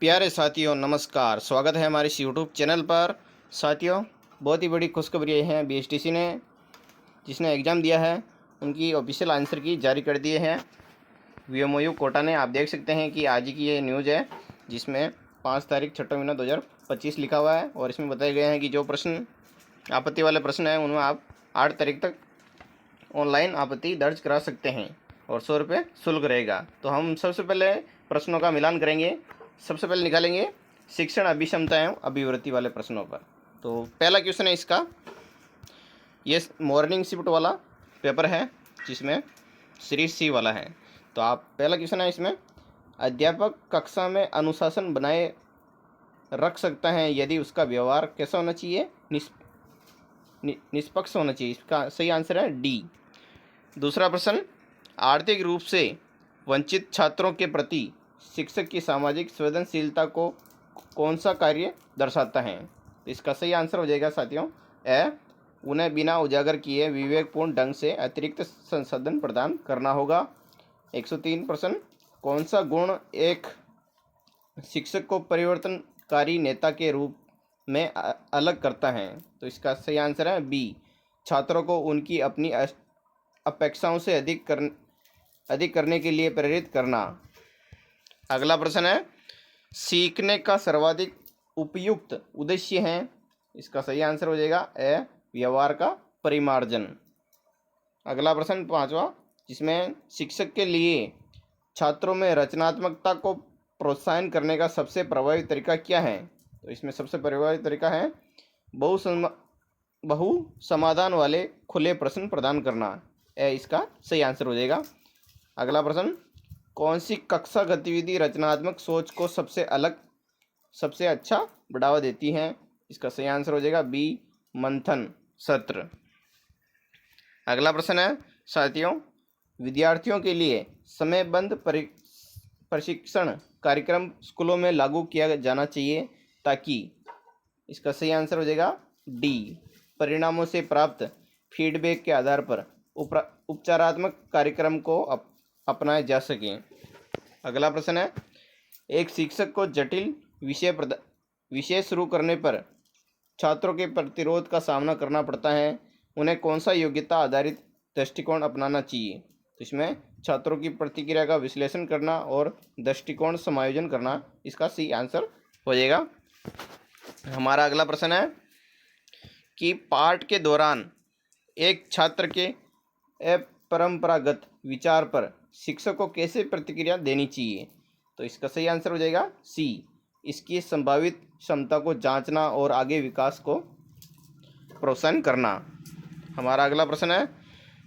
प्यारे साथियों नमस्कार, स्वागत है हमारे इस यूट्यूब चैनल पर। साथियों, बहुत ही बड़ी खुशखबरी है। बीएसटीसी ने जिसने एग्ज़ाम दिया है उनकी ऑफिशियल आंसर की जारी कर दिए हैं वीएमओयू कोटा ने। आप देख सकते हैं कि आज ही की ये न्यूज़ है जिसमें 5 तारीख 6 महीना 2025 लिखा हुआ है और इसमें बताए गए हैं कि जो प्रश्न आपत्ति वाले प्रश्न हैं उनमें आप 8 तारीख तक ऑनलाइन आपत्ति दर्ज करा सकते हैं और 100 रुपये शुल्क रहेगा। तो हम सबसे पहले प्रश्नों का मिलान करेंगे। सबसे पहले निकालेंगे शिक्षण अभिक्षमता एवं अभिवृत्ति वाले प्रश्नों पर। तो पहला क्वेश्चन है इसका, ये मॉर्निंग शिफ्ट वाला पेपर है जिसमें सीरीज सी वाला है। तो आप पहला क्वेश्चन है इसमें, अध्यापक कक्षा में अनुशासन बनाए रख सकता है यदि उसका व्यवहार कैसा होना चाहिए, निष्पक्ष होना चाहिए। इसका सही आंसर है डी। दूसरा प्रश्न, आर्थिक रूप से वंचित छात्रों के प्रति शिक्षक की सामाजिक संवेदनशीलता को कौन सा कार्य दर्शाता है। तो इसका सही आंसर हो जाएगा साथियों ए, उन्हें बिना उजागर किए विवेकपूर्ण ढंग से अतिरिक्त संसाधन प्रदान करना होगा। 103 प्रश्न, कौन सा गुण एक शिक्षक को परिवर्तनकारी नेता के रूप में अलग करता है। तो इसका सही आंसर है बी, छात्रों को उनकी अपनी अपेक्षाओं से अधिक करने के लिए प्रेरित करना। अगला प्रश्न है, सीखने का सर्वाधिक उपयुक्त उद्देश्य है। इसका सही आंसर हो जाएगा ए, व्यवहार का परिमार्जन। अगला प्रश्न पांचवा, जिसमें शिक्षक के लिए छात्रों में रचनात्मकता को प्रोत्साहन करने का सबसे प्रभावी तरीका क्या है। तो इसमें सबसे प्रभावी तरीका है बहु समाधान वाले खुले प्रश्न प्रदान करना। ए, इसका सही आंसर हो जाएगा। अगला प्रश्न, कौन सी कक्षा गतिविधि रचनात्मक सोच को सबसे अच्छा बढ़ावा देती है। इसका सही आंसर हो जाएगा बी, मंथन सत्र। अगला प्रश्न है साथियों, विद्यार्थियों के लिए समयबद्ध प्रशिक्षण कार्यक्रम स्कूलों में लागू किया जाना चाहिए ताकि, इसका सही आंसर हो जाएगा डी, परिणामों से प्राप्त फीडबैक के आधार पर उपचारात्मक कार्यक्रम को अपनाया जा सके। अगला प्रश्न है, एक शिक्षक को जटिल विषय शुरू करने पर छात्रों के प्रतिरोध का सामना करना पड़ता है, उन्हें कौन सा योग्यता आधारित दृष्टिकोण अपनाना चाहिए। तो इसमें छात्रों की प्रतिक्रिया का विश्लेषण करना और दृष्टिकोण समायोजन करना इसका सही आंसर हो जाएगा। हमारा अगला प्रश्न है कि पाठ के दौरान एक छात्र के अपरंपरागत विचार पर शिक्षक को कैसे प्रतिक्रिया देनी चाहिए। तो इसका सही आंसर हो जाएगा सी, इसकी संभावित क्षमता को जांचना और आगे विकास को प्रोत्साहन करना। हमारा अगला प्रश्न है,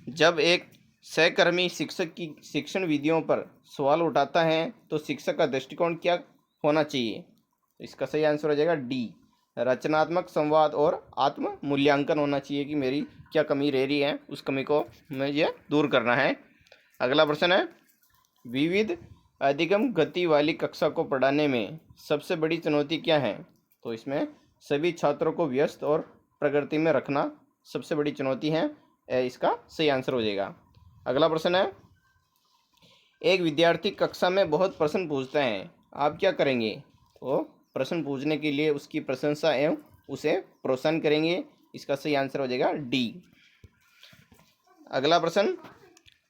जब एक सहकर्मी शिक्षक की शिक्षण विधियों पर सवाल उठाता है तो शिक्षक का दृष्टिकोण क्या होना चाहिए। तो इसका सही आंसर हो जाएगा डी, रचनात्मक संवाद और आत्म मूल्यांकन होना चाहिए कि मेरी क्या कमी रह रही है, उस कमी को मुझे दूर करना है। अगला प्रश्न है, विविध अधिगम गति वाली कक्षा को पढ़ाने में सबसे बड़ी चुनौती क्या है। तो इसमें सभी छात्रों को व्यस्त और प्रगति में रखना सबसे बड़ी चुनौती है। इसका सही आंसर हो जाएगा। अगला प्रश्न है, एक विद्यार्थी कक्षा में बहुत प्रश्न पूछता है, आप क्या करेंगे। तो प्रश्न पूछने के लिए उसकी प्रशंसा एवं उसे प्रोत्साहन करेंगे। इसका सही आंसर हो जाएगा डी। अगला प्रश्न,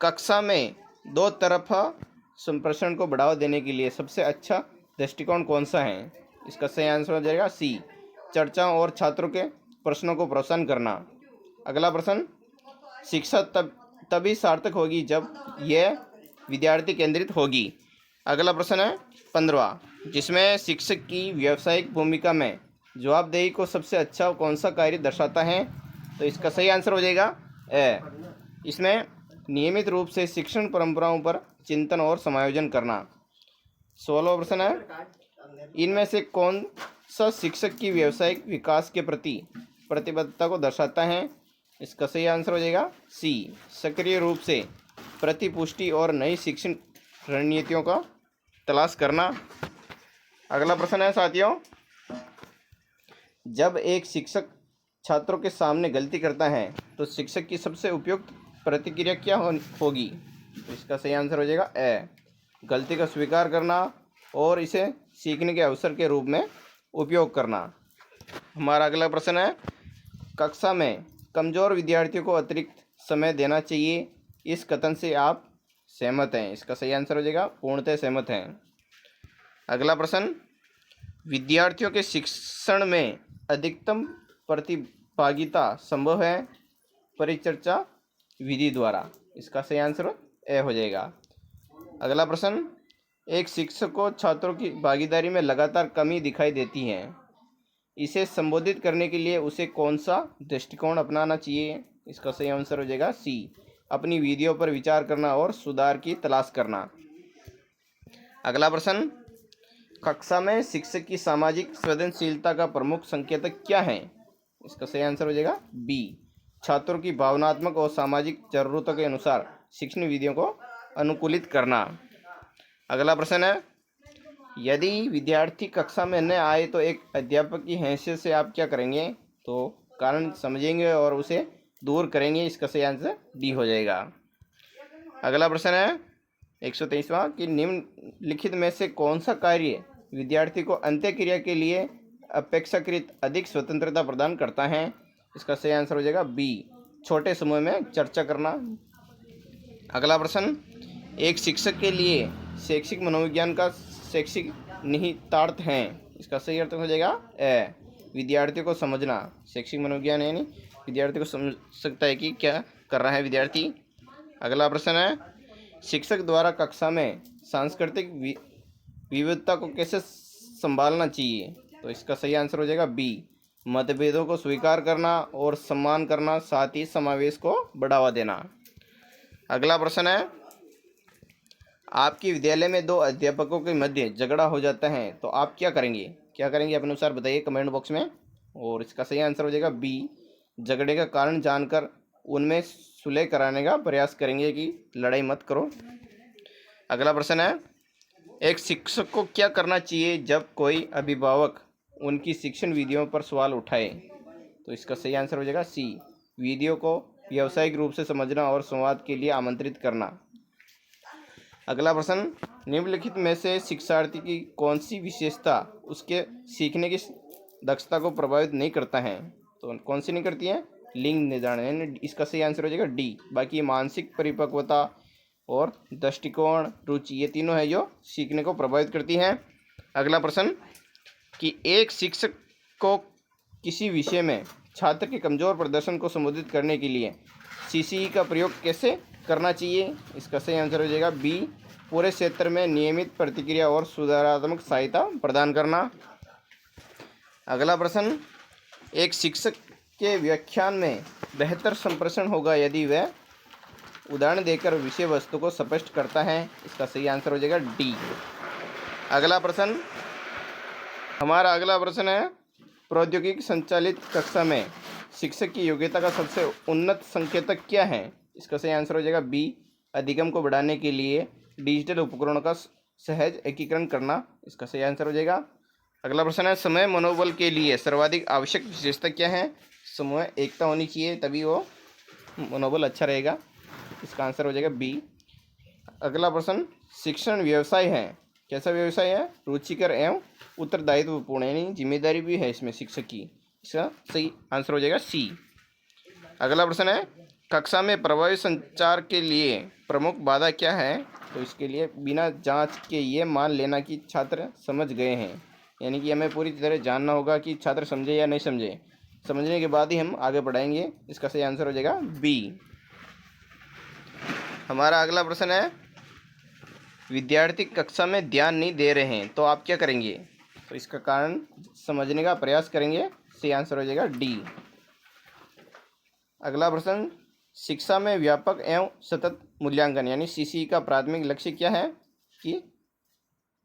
कक्षा में दो तरफा संप्रेषण को बढ़ावा देने के लिए सबसे अच्छा दृष्टिकोण कौन सा है। इसका सही आंसर हो जाएगा सी, चर्चाओं और छात्रों के प्रश्नों को प्रोत्साहन करना। अगला प्रश्न, शिक्षा तभी सार्थक होगी जब यह विद्यार्थी केंद्रित होगी। अगला प्रश्न है 15वां, जिसमें शिक्षक की व्यावसायिक भूमिका में जवाबदेही को सबसे अच्छा कौन सा कार्य दर्शाता है। तो इसका सही आंसर हो जाएगा ए, इसमें नियमित रूप से शिक्षण परंपराओं पर चिंतन और समायोजन करना। 16वां प्रश्न है, इनमें से कौन सा शिक्षक की व्यावसायिक विकास के प्रति प्रतिबद्धता को दर्शाता है। इसका सही आंसर हो जाएगा सी, सक्रिय रूप से प्रतिपुष्टि और नई शिक्षण रणनीतियों का तलाश करना। अगला प्रश्न है साथियों, जब एक शिक्षक छात्रों के सामने गलती करता है तो शिक्षक की सबसे उपयुक्त प्रतिक्रिया क्या होगी। तो इसका सही आंसर हो जाएगा ए, गलती का स्वीकार करना और इसे सीखने के अवसर के रूप में उपयोग करना। हमारा अगला प्रश्न है, कक्षा में कमज़ोर विद्यार्थियों को अतिरिक्त समय देना चाहिए, इस कथन से आप सहमत हैं? इसका सही आंसर हो जाएगा पूर्णतः सहमत हैं। अगला प्रश्न, विद्यार्थियों के शिक्षण में अधिकतम प्रतिभागिता संभव है परिचर्चा विधि द्वारा। इसका सही आंसर ए हो जाएगा। अगला प्रश्न, एक शिक्षक को छात्रों की भागीदारी में लगातार कमी दिखाई देती है, इसे संबोधित करने के लिए उसे कौन सा दृष्टिकोण अपनाना चाहिए? इसका सही आंसर हो जाएगा सी, अपनी विधियों पर विचार करना और सुधार की तलाश करना। अगला प्रश्न, कक्षा में शिक्षक की सामाजिक संवेदनशीलता का प्रमुख संकेतक क्या है? इसका सही आंसर हो जाएगा बी, छात्रों की भावनात्मक और सामाजिक जरूरतों के अनुसार शिक्षण विधियों को अनुकूलित करना। अगला प्रश्न है, यदि विद्यार्थी कक्षा में न आए तो एक अध्यापक की हैसियत से आप क्या करेंगे? तो कारण समझेंगे और उसे दूर करेंगे। इसका सही आंसर डी हो जाएगा। अगला प्रश्न है 123वां कि निम्नलिखित में से कौन सा कार्य विद्यार्थी को अंत्यक्रिया के लिए अपेक्षाकृत अधिक स्वतंत्रता प्रदान करता है? इसका सही आंसर हो जाएगा बी, छोटे समूह में चर्चा करना। अगला प्रश्न, एक शिक्षक के लिए शैक्षिक मनोविज्ञान का शैक्षिक निहितार्थ है। इसका सही अर्थ हो जाएगा ए, विद्यार्थी को समझना। शैक्षिक मनोविज्ञान यानी विद्यार्थी को समझ सकता है कि क्या कर रहा है विद्यार्थी। अगला प्रश्न है, शिक्षक द्वारा कक्षा में सांस्कृतिक विविधता को कैसे संभालना चाहिए? तो इसका सही आंसर हो जाएगा बी, मतभेदों को स्वीकार करना और सम्मान करना, साथ ही समावेश को बढ़ावा देना। अगला प्रश्न है, आपके विद्यालय में दो अध्यापकों के मध्य झगड़ा हो जाता है तो आप क्या करेंगे? अपने अनुसार बताइए कमेंट बॉक्स में। और इसका सही आंसर हो जाएगा बी, झगड़े का कारण जानकर उनमें सुलह कराने का प्रयास करेंगे कि लड़ाई मत करो। अगला प्रश्न है, एक शिक्षक को क्या करना चाहिए जब कोई अभिभावक उनकी शिक्षण विधियों पर सवाल उठाए? तो इसका सही आंसर हो जाएगा सी, विधियों को व्यावसायिक रूप से समझना और संवाद के लिए आमंत्रित करना। अगला प्रश्न, निम्नलिखित में से शिक्षार्थी की कौन सी विशेषता उसके सीखने की दक्षता को प्रभावित नहीं करता है? तो कौन सी नहीं करती है? लिंग निर्धारण। इसका सही आंसर हो जाएगा डी, बाकी मानसिक परिपक्वता और दृष्टिकोण, रुचि, ये तीनों है जो सीखने को प्रभावित करती हैं। अगला प्रश्न, कि एक शिक्षक को किसी विषय में छात्र के कमजोर प्रदर्शन को संबोधित करने के लिए सीसीई का प्रयोग कैसे करना चाहिए? इसका सही आंसर हो जाएगा बी, पूरे क्षेत्र में नियमित प्रतिक्रिया और सुधारात्मक सहायता प्रदान करना। अगला प्रश्न, एक शिक्षक के व्याख्यान में बेहतर संप्रेषण होगा यदि वह उदाहरण देकर विषय वस्तु को स्पष्ट करता है। इसका सही आंसर हो जाएगा डी। अगला प्रश्न, हमारा अगला प्रश्न है, प्रौद्योगिकी संचालित कक्षा में शिक्षक की योग्यता का सबसे उन्नत संकेतक क्या है? इसका सही आंसर हो जाएगा बी, अधिगम को बढ़ाने के लिए डिजिटल उपकरणों का सहज एकीकरण करना। इसका सही आंसर हो जाएगा। अगला प्रश्न है, समय मनोबल के लिए सर्वाधिक आवश्यक विशेषता क्या है? समूह एकता होनी चाहिए, तभी वो मनोबल अच्छा रहेगा। इसका आंसर हो जाएगा बी। अगला प्रश्न, शिक्षण व्यवसाय है, कैसा व्यवसाय है? रुचिकर एवं उत्तरदायित्वपूर्ण, यानी जिम्मेदारी भी है इसमें शिक्षक की। इसका सही आंसर हो जाएगा सी। अगला प्रश्न है, कक्षा में प्रभावी संचार के लिए प्रमुख बाधा क्या है? तो इसके लिए बिना जांच के ये मान लेना कि छात्र समझ गए हैं, यानी कि हमें पूरी तरह जानना होगा कि छात्र समझे या नहीं समझे, समझने के बाद ही हम आगे बढ़ाएंगे। इसका सही आंसर हो जाएगा बी। हमारा अगला प्रश्न है, विद्यार्थी कक्षा में ध्यान नहीं दे रहे हैं तो आप क्या करेंगे? तो इसका कारण समझने का प्रयास करेंगे। सही आंसर हो जाएगा डी। अगला प्रश्न, शिक्षा में व्यापक एवं सतत मूल्यांकन यानी सीसीई का प्राथमिक लक्ष्य क्या है? कि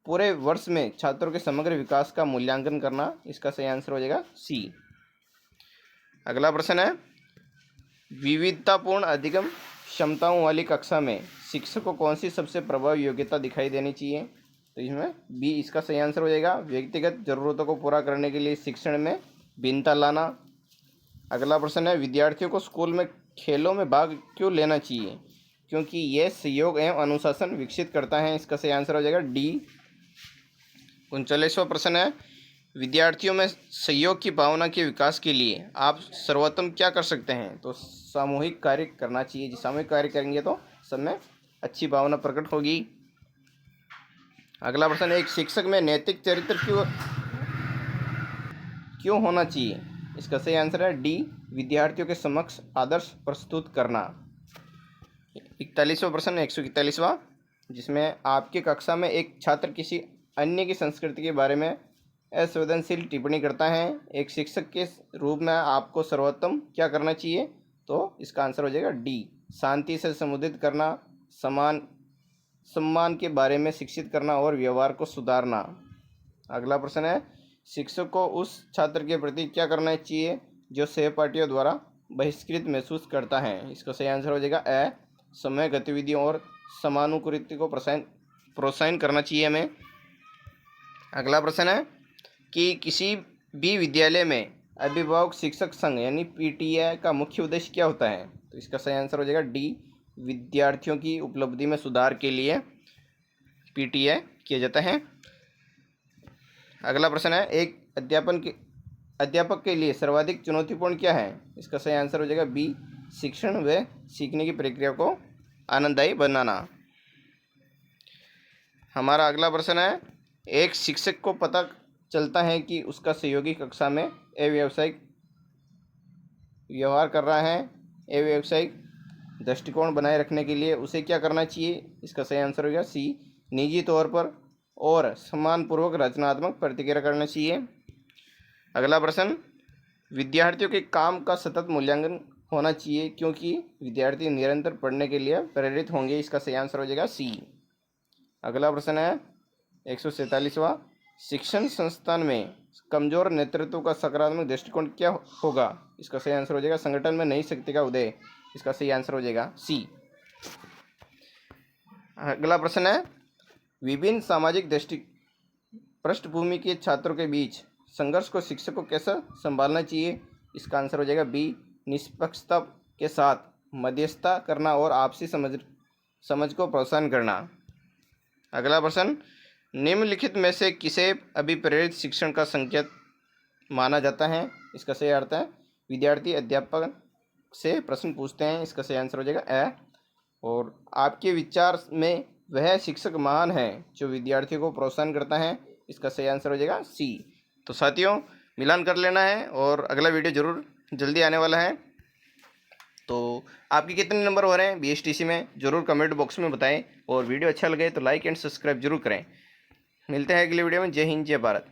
पूरे वर्ष में छात्रों के समग्र विकास का मूल्यांकन करना। इसका सही आंसर हो जाएगा सी। अगला प्रश्न है, विविधतापूर्ण अधिगम क्षमताओं वाली कक्षा में शिक्षक को कौन सी सबसे प्रभावी योग्यता दिखाई देनी चाहिए? तो इसमें बी इसका सही आंसर हो जाएगा, व्यक्तिगत जरूरतों को पूरा करने के लिए शिक्षण में भिन्नता लाना। अगला प्रश्न है, विद्यार्थियों को स्कूल में खेलों में भाग क्यों लेना चाहिए? क्योंकि यह सहयोग एवं अनुशासन विकसित करता है। इसका सही आंसर हो जाएगा डी। 39वां प्रश्न है, विद्यार्थियों में सहयोग की भावना के विकास के लिए आप सर्वोत्तम क्या कर सकते हैं? तो सामूहिक कार्य करना चाहिए। जी, सामूहिक कार्य करेंगे तो सब में अच्छी भावना प्रकट होगी। अगला प्रश्न, एक शिक्षक में नैतिक चरित्र क्यों होना चाहिए? इसका सही आंसर है डी, विद्यार्थियों के समक्ष आदर्श प्रस्तुत करना। 41वां प्रश्न, 141वां, जिसमें आपकी कक्षा में एक छात्र किसी अन्य की संस्कृति के बारे में असंवेदनशील टिप्पणी करता है। एक शिक्षक के रूप में आपको सर्वोत्तम क्या करना चाहिए? तो इसका आंसर हो जाएगा डी, शांति से संबोधित करना, सम्मान के बारे में शिक्षित करना और व्यवहार को सुधारना। अगला प्रश्न है, शिक्षक को उस छात्र के प्रति क्या करना चाहिए जो सहपाठियों द्वारा बहिष्कृत महसूस करता है? इसका सही आंसर हो जाएगा ए, समय गतिविधियों और समानुकृति को प्रोत्साहन करना चाहिए हमें। अगला प्रश्न है कि किसी भी विद्यालय में अभिभावक शिक्षक संघ यानी पीटीए का मुख्य उद्देश्य क्या होता है? तो इसका सही आंसर हो जाएगा डी, विद्यार्थियों की उपलब्धि में सुधार के लिए पीटीए किया जाता है। अगला प्रश्न है, एक अध्यापक के लिए सर्वाधिक चुनौतीपूर्ण क्या है? इसका सही आंसर हो जाएगा बी, शिक्षण व सीखने की प्रक्रिया को आनंददायी बनाना। हमारा अगला प्रश्न है, एक शिक्षक को पता चलता है कि उसका सहयोगी कक्षा में अव्यावसायिक व्यवहार कर रहा है। अव्यावसायिक दृष्टिकोण बनाए रखने के लिए उसे क्या करना चाहिए? इसका सही आंसर हो गया सी, निजी तौर पर और सम्मानपूर्वक रचनात्मक प्रतिक्रिया करना चाहिए। अगला प्रश्न, विद्यार्थियों के काम का सतत मूल्यांकन होना चाहिए क्योंकि विद्यार्थी निरंतर पढ़ने के लिए प्रेरित होंगे। इसका सही आंसर हो जाएगा सी। अगला प्रश्न है 147वां, शिक्षण संस्थान में कमजोर नेतृत्व का सकारात्मक दृष्टिकोण क्या होगा? इसका सही आंसर हो जाएगा संगठन में नई शक्ति का उदय। इसका सही आंसर हो जाएगा सी। अगला प्रश्न है, विभिन्न सामाजिक पृष्ठभूमि के छात्रों के बीच संघर्ष को शिक्षक को कैसे संभालना चाहिए? इसका आंसर हो जाएगा बी, निष्पक्षता के साथ मध्यस्थता करना और आपसी समझ को प्रोत्साहन करना। अगला प्रश्न, निम्नलिखित में से किसे अभिप्रेरित शिक्षण का संकेत माना जाता है? इसका सही अर्थ है विद्यार्थी अध्यापक से प्रश्न पूछते हैं। इसका सही आंसर हो जाएगा ए। और आपके विचार में वह शिक्षक महान है जो विद्यार्थियों को प्रोत्साहन करता है। इसका सही आंसर हो जाएगा सी। तो साथियों, मिलान कर लेना है और अगला वीडियो ज़रूर जल्दी आने वाला है। तो आपके कितने नंबर हो रहे हैं बीएसटीसी में ज़रूर कमेंट बॉक्स में बताएं और वीडियो अच्छा लगे तो लाइक एंड सब्सक्राइब जरूर करें। मिलते हैं अगले वीडियो में। जय हिंद, जय भारत।